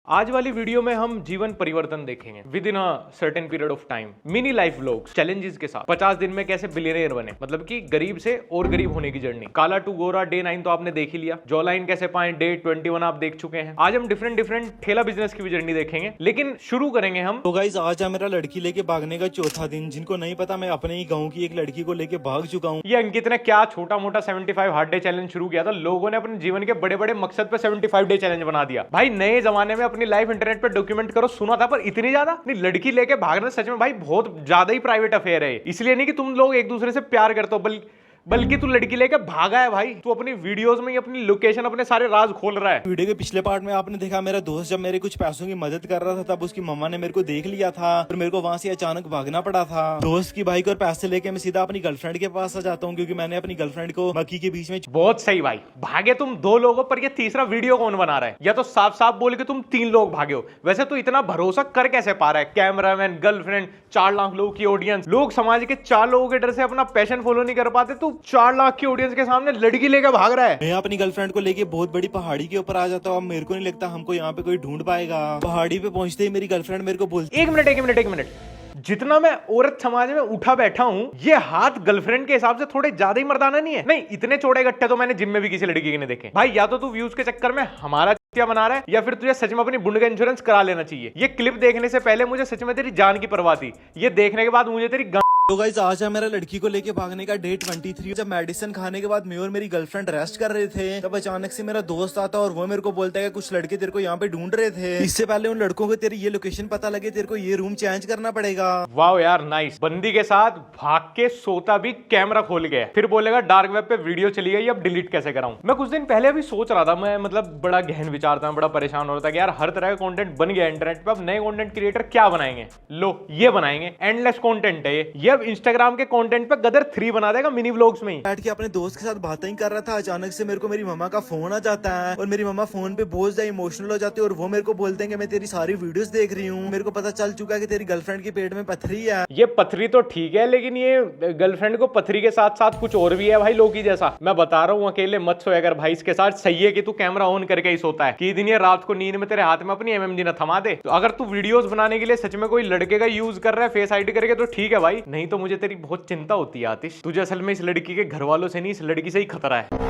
आज वाली वीडियो में हम जीवन परिवर्तन देखेंगे with in a certain period of time. Mini life vlogs challenges के साथ 50 दिन में कैसे बिलियनियर बने, मतलब कि गरीब से और गरीब होने की जर्नी। काला टू गोरा डे 9 तो आपने देख ही लिया, जॉ लाइन कैसे पाए डे 21 आप देख चुके हैं। आज हम डिफरेंट ठेला बिजनेस की भी जर्नी देखेंगे, लेकिन शुरू करेंगे हम। तो गाइस आज है मेरा लड़की लेके भागने का चौथा दिन। जिनको नहीं पता, मैं अपने ही गांव की एक लड़की को लेके भाग चुका हूँ। ये अंकित ने क्या छोटा मोटा 75 हार्ड डे चैलेंज शुरू किया था, लोगों ने अपने जीवन के बड़े बड़े मकसद पे 75 डे चैलेंज बना दिया। भाई नए जमाने में अपनी लाइफ इंटरनेट पे डॉक्यूमेंट करो, सुना था, पर इतनी ज्यादा नहीं। लड़की लेके भागना सच में भाई बहुत ज्यादा ही प्राइवेट अफेयर है। इसलिए नहीं कि तुम लोग एक दूसरे से प्यार करते हो, बल्कि तू लड़की लेके भागा है भाई। तू अपनी वीडियोस में अपनी लोकेशन, अपने सारे राज खोल रहा है। वीडियो के पिछले पार्ट में आपने देखा मेरा दोस्त जब मेरे कुछ पैसों की मदद कर रहा था, तब उसकी मम्मा ने मेरे को देख लिया था और मेरे को वहां से अचानक भागना पड़ा था। दोस्त की बाइक और पैसे लेके मैं सीधा अपनी गर्लफ्रेंड के पास आ जाता हूँ, क्योंकि मैंने अपनी गर्लफ्रेंड को मक्की के बीच में। बहुत सही भाई, भागे तुम 2 लोगों पर, ये तीसरा वीडियो कौन बना रहा है? या तो साफ साफ बोल के तुम 3 लोग भागे हो। वैसे तो इतना भरोसा कर कैसे पा रहा है? कैमरामैन, गर्लफ्रेंड, 4 लाख लोगों की ऑडियंस, लोग समाज के 4 लोगों के डर से अपना पैशन फॉलो नहीं कर पाते, तू 4 लाख की ऑडियंस के सामने लड़की लेकर भाग रहा है। मैं अपनी गर्लफ्रेंड को लेके बहुत बड़ी पहाड़ी के ऊपर आ जाता हूँ। अब मेरे को नहीं लगता हमको यहाँ पे कोई ढूंढ पाएगा। पहाड़ी पे पहुंचते ही मेरी गर्लफ्रेंड मेरे को बोलती, एक मिनट, जितना मैं औरत समाज में उठा बैठा हूं, ये हाथ गर्लफ्रेंड के हिसाब से थोड़े ज्यादा ही मर्दाना नहीं है? नहीं, इतने चौड़े गट्टे तो मैंने जिम में भी किसी लड़की के नहीं देखे भाई। या तो तू व्यूज के चक्कर में हमारा चुतिया बना रहा है, या फिर तुझे सच में अपनी बुंड का इंश्योरेंस करा लेना चाहिए। ये क्लिप देखने से पहले मुझे सच में तेरी जान की परवाह थी, ये देखने के बाद मुझे तेरी। तो गाइस आज है मेरा लड़की को लेके भागने का डे 23। जब मेडिसिन खाने के बाद मैं और मेरी गर्लफ्रेंड रेस्ट कर रहे थे, तब अचानक से मेरा दोस्त आता और वो मेरे को बोलता है कि कुछ लड़के तेरे को यहाँ पे ढूंढ रहे थे। इससे पहले उन लड़कों को तेरी ये लोकेशन पता लगे, तेरे को ये रूम चेंज करना पड़ेगा। वाह यार नाइस। बंदी के साथ भाग के सोता भी कैमरा खोल गया, फिर बोलेगा डार्क वेब पे वीडियो चली गई, अब डिलीट कैसे कराऊं। मैं कुछ दिन पहले भी सोच रहा था, मैं मतलब बड़ा गहन विचार था, बड़ा परेशान हो रहा था कि यार हर तरह का कंटेंट बन गया इंटरनेट पे, अब नए कंटेंट क्रिएटर क्या बनाएंगे? लो ये बनाएंगे, एंडलेस कंटेंट है ये अब इंस्टाग्राम के कंटेंट पे गदर 3 बना देगा मिनी व्लॉग्स में ही। बैठ के अपने दोस्त के साथ बातें ही कर रहा था, अचानक से मेरे को मेरी मम्मा का फोन आ जाता है और मेरी मम्मा फोन पे बहुत ज्यादा इमोशनल हो जाती है और वो मेरे को बोलते हैं कि मैं तेरी सारी वीडियोस देख रही हूँ, मेरे को पता चल चुका है कि तेरी गर्लफ्रेंड के पेट में पथरी है। ये पथरी तो ठीक है, लेकिन ये गर्लफ्रेंड को पथरी के साथ साथ कुछ और भी है भाई, लोकी जैसा। मैं बता रहा हूँ अकेले मत सोया कर भाई, इसके साथ सही है कि तू कैमरा ऑन करके ही सोता है कि दिन ये रात को नींद में तेरे हाथ में अपनी MMG न थमा दे। तो अगर तू वीडियोस बनाने के लिए सच में कोई लड़के का यूज कर रहा है फेस आईडी करके, तो ठीक है भाई, नहीं तो मुझे तेरी बहुत चिंता होती है। तुझे असल में इस लड़की के घर वालों से नहीं, इस लड़की से ही खतरा है।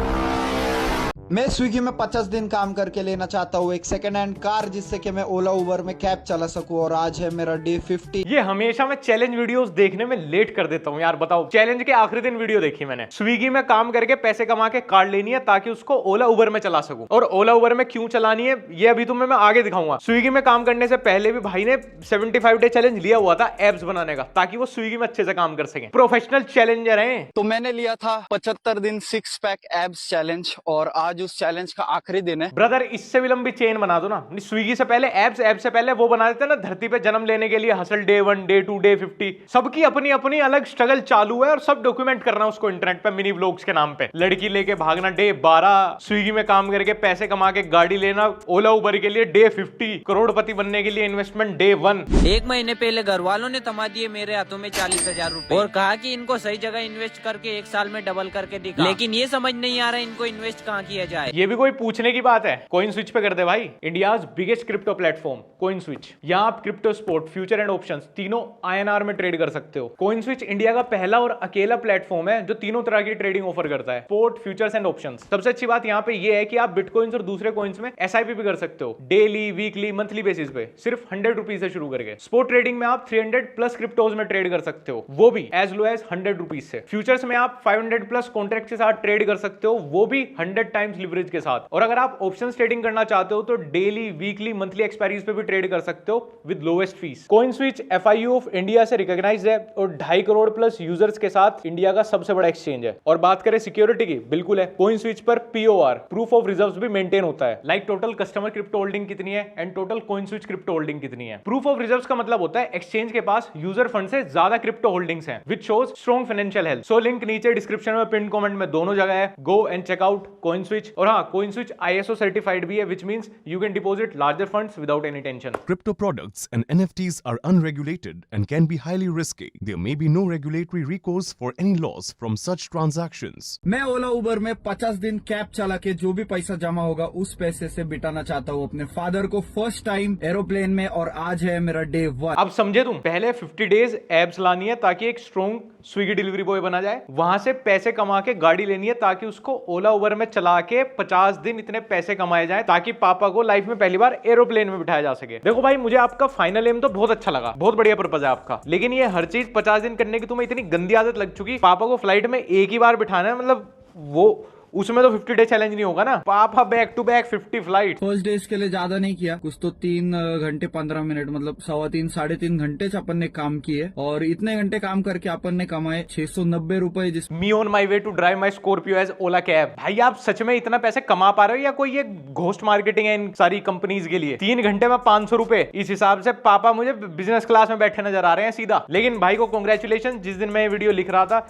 मैं स्विगी में 50 दिन काम करके लेना चाहता हूँ एक सेकंड हैंड कार, जिससे कि मैं ओला उबर में कैब चला सकूं, और आज है मेरा डे 50। ये हमेशा मैं चैलेंज वीडियोस देखने में लेट कर देता हूँ यार। बताओ, चैलेंज के आखिरी दिन वीडियो देखी मैंने। स्विगी में काम करके पैसे कमा के कार लेनी है ताकि उसको ओला उबर में चला सकूं, और ओला उबर में क्यों चलानी है ये अभी तुम्हें मैं आगे दिखाऊंगा। स्विगी में काम करने से पहले भी भाई ने 75 डे चैलेंज लिया हुआ था एप्स बनाने का, ताकि वो स्विगी में अच्छे से काम कर सके। प्रोफेशनल चैलेंजर है। तो मैंने लिया था 75 दिन 6 पैक एब्स चैलेंज, और आज उस चैलेंज का आखिरी दिन है। ब्रदर इससे भी लंबी चेन बना दो ना। स्विगी से पहले एप्स, ऐप से पहले वो बना देते ना धरती पे जन्म लेने के लिए हसल डे 1, डे 2, डे 50। सबकी अपनी अपनी अलग स्ट्रगल चालू है और सब डॉक्यूमेंट करना उसको इंटरनेट पे मिनी व्लॉग्स के नाम पे। लड़की लेके भागना डे 12, स्विगी में काम करके पैसे कमा के गाड़ी लेना ओला उबर के लिए डे 50, करोड़पति बनने के लिए इन्वेस्टमेंट डे 1। 1 महीने पहले घर वालों ने थमा दिए मेरे हाथों में 40,000 रुपए और कहा कि इनको सही जगह इन्वेस्ट करके 1 साल में डबल करके दिखा, लेकिन ये समझ नहीं आ रहा इनको इन्वेस्ट कहाँ किया जाए। ये भी कोई पूछने की बात है? कॉइन स्विच पे कर दे भाई, India's biggest crypto platform coin switch. यहाँ आप crypto, sport, future and options तीनों INR में ट्रेड कर सकते हो। कॉइन स्विच इंडिया का पहला और अकेला प्लेटफॉर्म है जो तीनों तरह की ट्रेडिंग ऑफर करता है, स्पोर्ट, फ्यूचर्स एंड ऑप्शंस। सबसे अच्छी बात यहाँ पे ये है कि आप बिटकॉइंस और दूसरे कॉइन्स में SIP भी कर सकते हो, डेली, वीकली, मंथली बेसिस पे, सिर्फ 100 रुपीज से शुरू करके। स्पोर्ट ट्रेडिंग में आप 300+ क्रिप्टोज में ट्रेड कर सकते हो, वो भी एज लो एज 100 रुपीज से। फ्यूचर्स में आप 500+ कॉन्ट्रैक्ट के साथ ट्रेड कर सकते हो, वो भी 100 टाइम्स लिवरेज के साथ। और अगर आप ऑप्शंस ट्रेडिंग करना चाहते हो तो डेली, वीकली, मंथली एक्सपायरीज पे भी ट्रेड कर सकते हो with lowest fees. Coin switch FIU of India से रिकॉग्नाइज्ड है और 2.5 करोड़ प्लस यूजर्स के साथ इंडिया का सबसे बड़ा एक्सचेंज है। और बात करें सिक्योरिटी की, बिल्कुल है, कॉइन स्विच पर POR, प्रूफ ऑफ रिजर्व्स भी मेंटेन होता है। Like total customer crypto holding कितनी है and total coin switch crypto holding कितनी है। प्रूफ ऑफ रिजर्व्स का मतलब होता है एक्सचेंज के पास यूजर फंड से ज्यादा क्रिप्टो होल्डिंग्स हैं, which shows strong financial health. So link नीचे डिस्क्रिप्शन में, पिन कमेंट में, दोनों जगह है। Go and check out CoinSwitch. Switch. और हाँ, कोइन स्विच ISO सर्टिफाइड भी है, which means you can deposit larger funds without any tension. Crypto products and NFTs are unregulated and can be highly risky. There may be no regulatory recourse for any loss from such transactions. मैं ओला उबर में 50 दिन cab चला के जो भी पैसा जमा होगा उस पैसे से बिताना चाहता हूँ अपने फादर को फर्स्ट टाइम एरोप्लेन में, और आज है मेरा डे 1। अब समझे तुम, पहले 50 डेज एब्स लानी है ताकि एक स्ट्रॉन्ग स्विगी डिलीवरी बॉय बना जाए, वहां से पैसे कमा के गाड़ी लेनी है ताकि उसको ओला उबर में चला के 50 दिन इतने पैसे कमाए जाए ताकि पापा को लाइफ में पहली बार एरोप्लेन में बिठाया जा सके। देखो भाई, मुझे आपका फाइनल एम तो बहुत अच्छा लगा, बहुत बढ़िया पर्पज है आपका, लेकिन ये हर चीज 50 दिन करने की तुम्हें इतनी गंदी आदत लग चुकी। पापा को फ्लाइट में एक ही बार बिठाना है, मतलब वो उसमें तो 50 डे चैलेंज नहीं होगा ना। पापा back to back 50 flight. First day के लिए ज्यादा नहीं किया, कुछ तो 3 घंटे 15 मिनट, मतलब 3.25 साढ़े 3 घंटे से अपन ने काम किए, और इतने घंटे काम करके अपन ने कमाए 690 रुपए। जिस me on my way to drive my Scorpio as Ola cab. भाई आप सच में इतना पैसे कमा पा रहे हो या कोई ये घोस्ट मार्केटिंग है इन सारी कंपनीज के लिए? 3 घंटे में 500 रुपए, इस हिसाब से पापा मुझे बिजनेस क्लास में बैठे नजर आ रहे हैं सीधा। लेकिन भाई को कॉन्ग्रेचुलेशन, जिस दिन मैं ये वीडियो लिख रहा था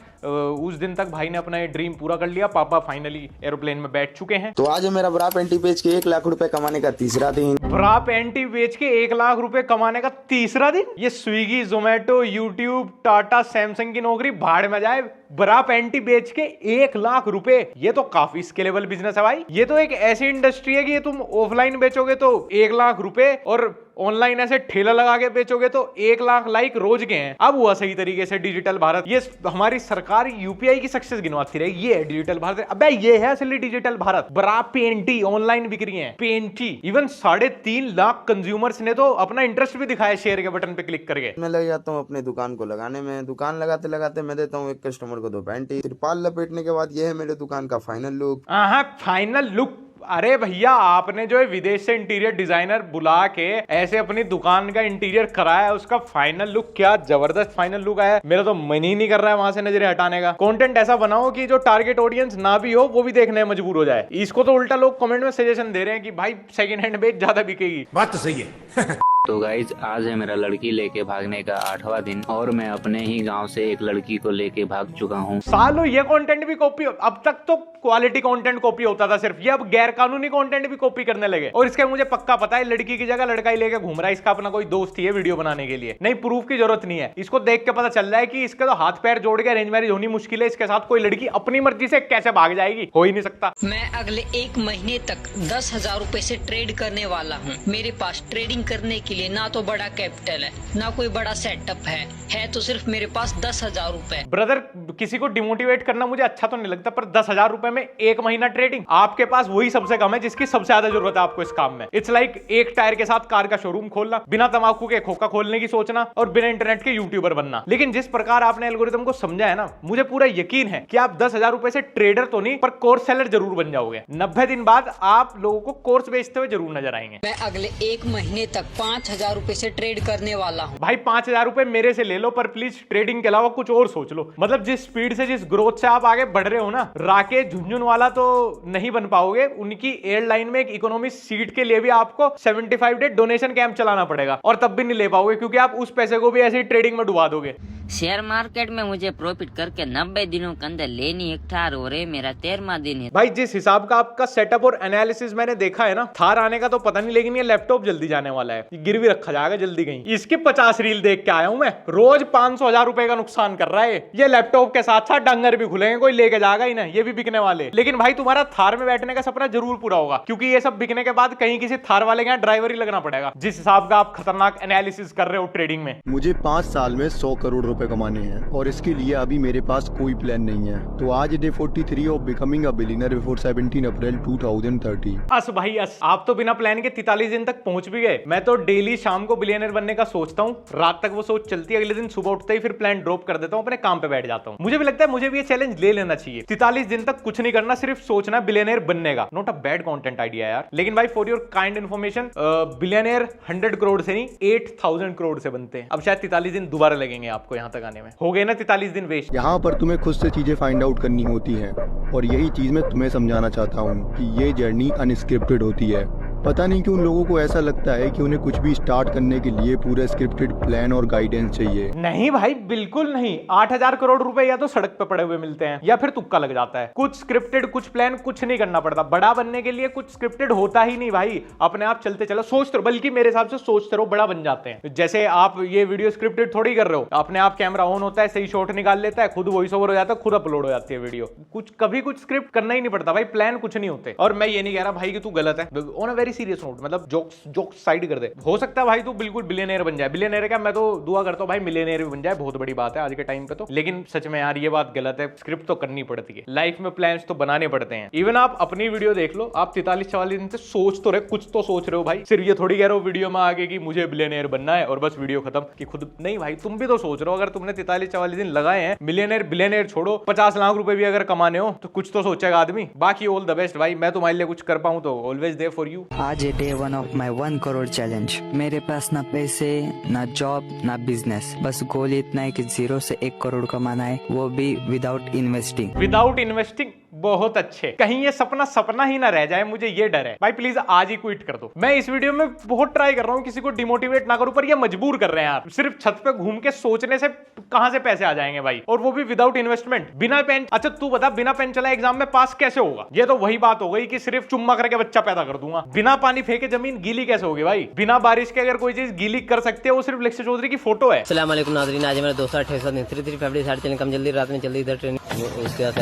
उस दिन तक भाई ने अपना ये ड्रीम पूरा कर लिया, पापा फाइनली एरोप्लेन में बैठ चुके हैं। तो आज है मेरा ब्रा पैंटी बेच के 1 लाख रुपए कमाने का तीसरा दिन। ब्रा पैंटी बेच के 1 लाख रुपए कमाने का तीसरा दिन? ये Swiggy, Zomato, YouTube, Tata, Samsung की नौकरी भाड़ में जाए, ब्रा पैंटी बेच के 1 लाख रुपए, ये तो काफी स्केलेबल बिजनेस है भाई। ये तो एक ऐसी इंडस्ट्री है कि ये तुम ऑफलाइन बेचोगे तो 1 लाख रुपए, और ऑनलाइन ऐसे ठेला लगा के बेचोगे तो 1 लाख लाइक रोज के हैं। अब हुआ सही तरीके से डिजिटल भारत। ये हमारी सरकार यूपीआई की सक्सेस गिनवाती रही, ये है डिजिटल भारत। अबे ये है असली डिजिटल भारत। ब्रा पेंटी ऑनलाइन बिक रही है, पेंटी। इवन 3.5 लाख कंज्यूमर्स ने तो अपना इंटरेस्ट भी दिखाया शेयर के बटन पे क्लिक करके। मैं लग जाता हूँ अपने दुकान को लगाने में। दुकान लगाते लगाते मैं देता हूँ एक कस्टमर को 2 पैंटी। तिरपाल लपेटने के बाद ये है मेरे दुकान का फाइनल लुक। हाँ, फाइनल लुक। अरे भैया, आपने जो है विदेश से इंटीरियर डिजाइनर बुला के ऐसे अपनी दुकान का इंटीरियर कराया, उसका फाइनल लुक क्या जबरदस्त फाइनल लुक आया। मेरा तो मन ही नहीं कर रहा है वहां से नजरें हटाने का। कंटेंट ऐसा बनाओ कि जो टारगेट ऑडियंस ना भी हो वो भी देखने में मजबूर हो जाए। इसको तो उल्टा लोग कमेंट में सजेशन दे रहे हैं कि भाई सेकंड हैंड बेच, ज्यादा बिकेगी। बात तो सही है। तो गाइज, आज है मेरा लड़की लेके भागने का 8वां दिन, और मैं अपने ही गांव से एक लड़की को लेके भाग चुका हूँ। सालों ये कंटेंट भी कॉपी, अब तक तो क्वालिटी कंटेंट कॉपी होता था सिर्फ, ये अब गैर कानूनी कंटेंट भी कॉपी करने लगे। और इसका मुझे पक्का पता है, लड़की की जगह लड़का ही लेके घूम रहा है, इसका अपना कोई दोस्त ही है वीडियो बनाने के लिए। नहीं, प्रूफ की जरूरत नहीं है, इसको देख के पता चल रहा है कि इसके तो हाथ पैर जोड़ के अरेंज मैरिज होनी मुश्किल है। इसके साथ कोई लड़की अपनी मर्जी से कैसे भाग जाएगी? हो ही नहीं सकता। मैं अगले 1 महीने तक 10,000 रुपए से ट्रेड करने वाला हूँ। मेरे पास ट्रेडिंग करने के लिए ना तो बड़ा कैपिटल है, ना कोई बड़ा सेटअप है तो सिर्फ मेरे पास 10,000 रुपए। ब्रदर, किसी को डिमोटिवेट करना मुझे अच्छा तो नहीं लगता, पर 10,000 रुपए में 1 महीना ट्रेडिंग, आपके पास वही सबसे कम है जिसकी सबसे ज्यादा जरूरत है आपको इस काम में। इट्स लाइक एक टायर के साथ कार का शोरूम खोलना, बिना तंबाकू के खोखा खोलने की सोचना, और बिना इंटरनेट के यूट्यूबर बनना। लेकिन जिस प्रकार आपने एल्गोरिथम को समझा है ना, मुझे पूरा यकीन है कि आप 10,000 रुपए से ट्रेडर तो नहीं, पर कोर्स सेलर जरूर बन जाओगे। 90 दिन बाद आप लोगों को कोर्स बेचते हुए जरूर नजर आएंगे। मैं अगले 1 महीने तक 5,000 रुपए से ट्रेड करने वाला हूँ। भाई 5,000 रुपए मेरे से ले लो, पर प्लीज ट्रेडिंग के अलावा कुछ और सोच लो। मतलब जिस स्पीड से, जिस ग्रोथ से आप आगे बढ़ रहे हो ना, राकेश झुंझुनवाला तो नहीं बन पाओगे। उनकी एयरलाइन में एक इकोनॉमी सीट के लिए भी आपको 75 डे डोनेशन कैंप चलाना पड़ेगा, और तब भी नहीं ले पाओगे क्योंकि आप उस पैसे को भी ऐसे ही ट्रेडिंग में डुबा दोगे। शेयर मार्केट में मुझे प्रॉफिट करके 90 दिनों के अंदर लेनी इकट्ठा हो रहे, मेरा 13वां दिन है। भाई जिस हिसाब का आपका सेटअप और एनालिसिस मैंने देखा है ना, थार आने का तो पता नहीं, लेकिन ये लैपटॉप जल्दी जाने वाला है, ये गिरवी रखा जाएगा जल्दी कहीं। इसके 50 रील देख के आया हूं मैं, रोज 500,000 रुपए का नुकसान कर रहा है ये। लैपटॉप के साथ साथ डंगर भी खुलेंगे, कोई लेके जाएगा ही ना, ये भी बिकने वाले। लेकिन भाई तुम्हारा थार में बैठने का सपना जरूर पूरा होगा, क्योंकि ये सब बिकने के बाद कहीं किसी थार वाले के यहाँ ड्राइवर ही लगना पड़ेगा, जिस हिसाब का आप खतरनाक एनालिसिस कर रहे हो ट्रेडिंग में। मुझे 5 साल में 100 करोड़ रुपए कमाने हैं, और इसके लिए अभी मेरे पास कोई प्लान नहीं है। तो आज day 43 of becoming a billionaire before 17 अप्रैल 2030। अस भाई अस, आप तो बिना प्लान के 43 दिन तक पहुंच भी गए। मैं तो डेली शाम को बिलियनर बनने का सोचता हूँ, रात तक वो सोच चलती है, अगले दिन सुबह उठते ही फिर प्लान ड्रॉप कर देता हूँ, अपने काम पे बैठ जाता हूँ। मुझे भी लगता है मुझे भी ये चैलेंज ले लेना चाहिए। 43 दिन तक कुछ नहीं करना, सिर्फ सोचना बिलियनर बनने का। Not a bad content idea यार। लेकिन भाई for your kind information, billionaire 100 crore से नहीं 8,000 करोड़ से बनते हैं। अब शायद 43 दिन दोबारा लगेंगे आपको यहाँ तक आने में। हो गए ना 43 दिन वेस्ट। यहाँ पर तुम्हें खुद से चीजें फाइंड आउट करनी होती हैं, और यही चीज मैं तुम्हें समझाना चाहता हूँ कि ये जर्नी अनस्क्रिप्टेड होती है। पता नहीं क्यों लोगों को ऐसा लगता है कि उन्हें कुछ भी स्टार्ट करने के लिए पूरा स्क्रिप्टेड प्लान और गाइडेंस चाहिए। नहीं भाई, बिल्कुल नहीं। 8,000 करोड़ रुपए या तो सड़क पे पड़े हुए मिलते हैं या फिर तुक्का लग जाता है। कुछ स्क्रिप्टेड, कुछ प्लान, कुछ नहीं करना पड़ता। बड़ा बनने के लिए कुछ स्क्रिप्टेड होता ही नहीं भाई, अपने आप चलते चलो, सोचते रहो। बल्कि मेरे हिसाब से सोचते रहो, बड़ा बन जाते हैं। जैसे आप ये वीडियो स्क्रिप्टेड थोड़ी कर रहे हो, अपने आप कैमरा ऑन होता है, सही शॉट निकाल लेता है, खुद वॉइस ओवर हो जाता है, खुद अपलोड हो जाती है वीडियो। कुछ कभी कुछ स्क्रिप्ट करना ही नहीं पड़ता भाई, प्लान कुछ नहीं होते। और मैं ये नहीं कह रहा भाई कि तू गलत है, on a very serious note, मतलब जोक्स साइड कर दे। हो सकता है भाई तू बिल्कुल बिलियनेयर बन जाए। बिलियनेयर क्या, मैं तो दुआ करता हूँ भाई मिलियनेयर भी बन जाए, बहुत बड़ी बात है आज के टाइम पे तो। लेकिन सच में यार ये बात गलत है, स्क्रिप्ट तो करनी पड़ती है लाइफ में, प्लान्स तो बनाने पड़ते हैं। इवन आप अपनी वीडियो देख लो, आप 43-44 दिन से सोच तो रहे, कुछ तो सोच रहे हो भाई। सिर्फ ये थोड़ी कह रहे हो वीडियो में आगे कि मुझे बिलियनेयर बनना है और बस वीडियो खत्म, कि खुद नहीं भाई, तुम भी तो सोच रहे हो। अगर तुमने 43-44 दिन लगाए हैं, मिलियनेयर बिलियनेयर छोड़ो, 50 लाख रुपए भी अगर कमाने हो तो कुछ तो सोचेगा आदमी। बाकी ऑल द बेस्ट भाई, मैं तुम्हारे लिए कुछ कर पाऊं तो ऑलवेज देयर फॉर यू। आज है day 1 of my 1 crore challenge. मेरे पास ना पैसे, ना जॉब, ना बिजनेस, बस गोल इतना है कि 0 से 1 करोड़ कमाना है, वो भी विदाउट इन्वेस्टिंग। विदाउट इन्वेस्टिंग, बहुत अच्छे। कहीं ये सपना सपना ही ना रह जाए, मुझे ये डर है भाई। प्लीज आज ही क्विट कर दो। मैं इस वीडियो में बहुत ट्राई कर रहा हूँ किसी को डिमोटिवेट ना करूं, पर ये मजबूर कर रहे हैं यार। सिर्फ छत पे घूम के सोचने से कहां से पैसे आ जाएंगे भाई, और वो भी विदाउट इन्वेस्टमेंट, बिना पेन। अच्छा तू बता, बिना पेन चला एग्जाम में पास कैसे होगा? ये तो वही बात हो गई कि सिर्फ चुम्मा करके बच्चा पैदा कर दूंगा। बिना पानी फेंके जमीन गीली कैसे होगी भाई? बिना बारिश के अगर कोई चीज गीली कर सकते हैं, वो सिर्फ लक्ष्य चौधरी की फोटो है। अस्सलाम वालेकुम नाज़रीन, आज मेरा 268 फरवरी 3:30 कम जल्दी रात में जल्दी इधर ट्रेनिंग।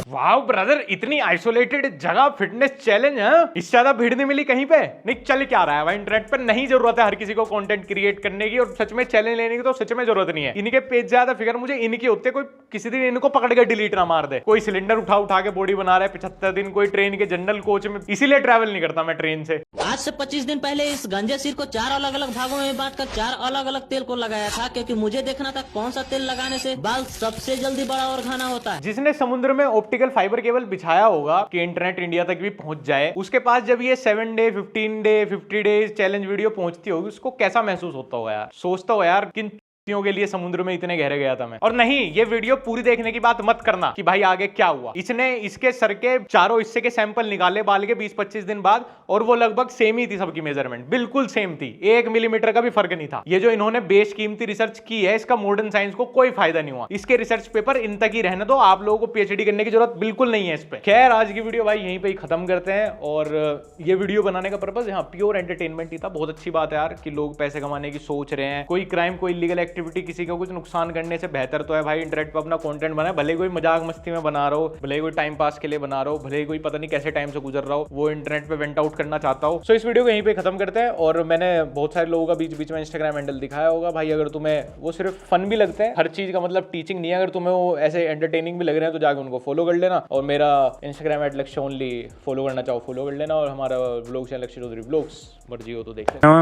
वाह ब्रदर, इतनी आइसोलेटेड जगह फिटनेस चैलेंज है, इससे ज्यादा भीड़ नहीं मिली कहीं पे। नहीं चल क्या रहा है भाई इंटरनेट पर, नहीं जरूरत है हर किसी को कंटेंट क्रिएट करने की, और सच में चैलेंज लेने की तो सच में जरूरत नहीं है। इनके पेज ज्यादा फिगर मुझे इनके होते, कोई किसी दिन इनको पकड़ के डिलीट ना मार दे। कोई सिलेंडर उठा उठा के बॉडी बना रहा है 75 दिन, कोई ट्रेन के जनरल कोच में। इसीलिए ट्रैवल नहीं करता मैं ट्रेन से। आज से 25 दिन पहले इस गंजे सिर को 4 अलग अलग भागों में बांटकर 4 अलग अलग तेल को लगाया था, क्योंकि मुझे देखना था कौन सा तेल लगाने से बाल सबसे जल्दी बड़ा और घना होता है। जिसने समुद्र में ऑप्टिकल फाइबर केबल बिछाया होगा कि इंटरनेट इंडिया तक भी पहुंच जाए, उसके पास जब ये 7 day 15 day 50 days challenge video पहुंचती होगी, उसको कैसा महसूस होता होगा यार। सोचता हो यार किन के लिए समुद्र में इतने गहरे गया था मैं। और नहीं, ये वीडियो पूरी देखने की बात मत करना कि भाई आगे क्या हुआ। इसने इसके सर के चारों हिस्से के सैंपल निकाले बाल के 20-25 दिन बाद, और वो लगभग सेम ही थी सबकी मेजरमेंट, बिल्कुल सेम थी, 1 मिलीमीटर का भी फर्क नहीं था। ये जो इन्होंने बेशकीमती रिसर्च की है, इसका मॉडर्न साइंस को कोई फायदा नहीं हुआ। इसके रिसर्च पेपर इन तक ही रहने दो, आप लोगों को पीएचडी करने की जरूरत बिल्कुल नहीं है इस पे। खैर आज की वीडियो भाई यहीं पे ही खत्म करते हैं, और ये वीडियो बनाने का पर्पस यहाँ प्योर एंटरटेनमेंट ही था। बहुत अच्छी बात है यार कि लोग पैसे कमाने की सोच रहे हैं। कोई क्राइम, कोई इलीगल एक्टिविटी, किसी का कुछ नुकसान करने से बेहतर तो है भाई इंटरनेट पर अपना कंटेंट बनाए। भले कोई मजाक मस्ती में बना रहा हो, भले कोई टाइम पास के लिए बना रहा हो, भले कोई पता नहीं कैसे टाइम से गुजर रहा हो, वो इंटरनेट पे वेंट आउट करना चाहता हो। सो इस वीडियो को यहीं पे खत्म करते हैं। और मैंने बहुत सारे लोगों का बीच बीच में इंस्टाग्राम हैंडल दिखाया होगा भाई, अगर तुम्हें वो सिर्फ फन भी लगते हैं, हर चीज का मतलब टीचिंग नहीं है, अगर तुम्हें वो ऐसे एंटरटेनिंग भी लग रहे हैं तो जाके उनको फॉलो कर लेना। और मेरा इंस्टाग्राम @लक्ष्य ओनली फॉलो करना चाहो फॉलो कर लेना, और हमारा व्लॉग चैनल लक्ष्य चौधरी व्लॉग्स, मर्जी हो तो देख लेना।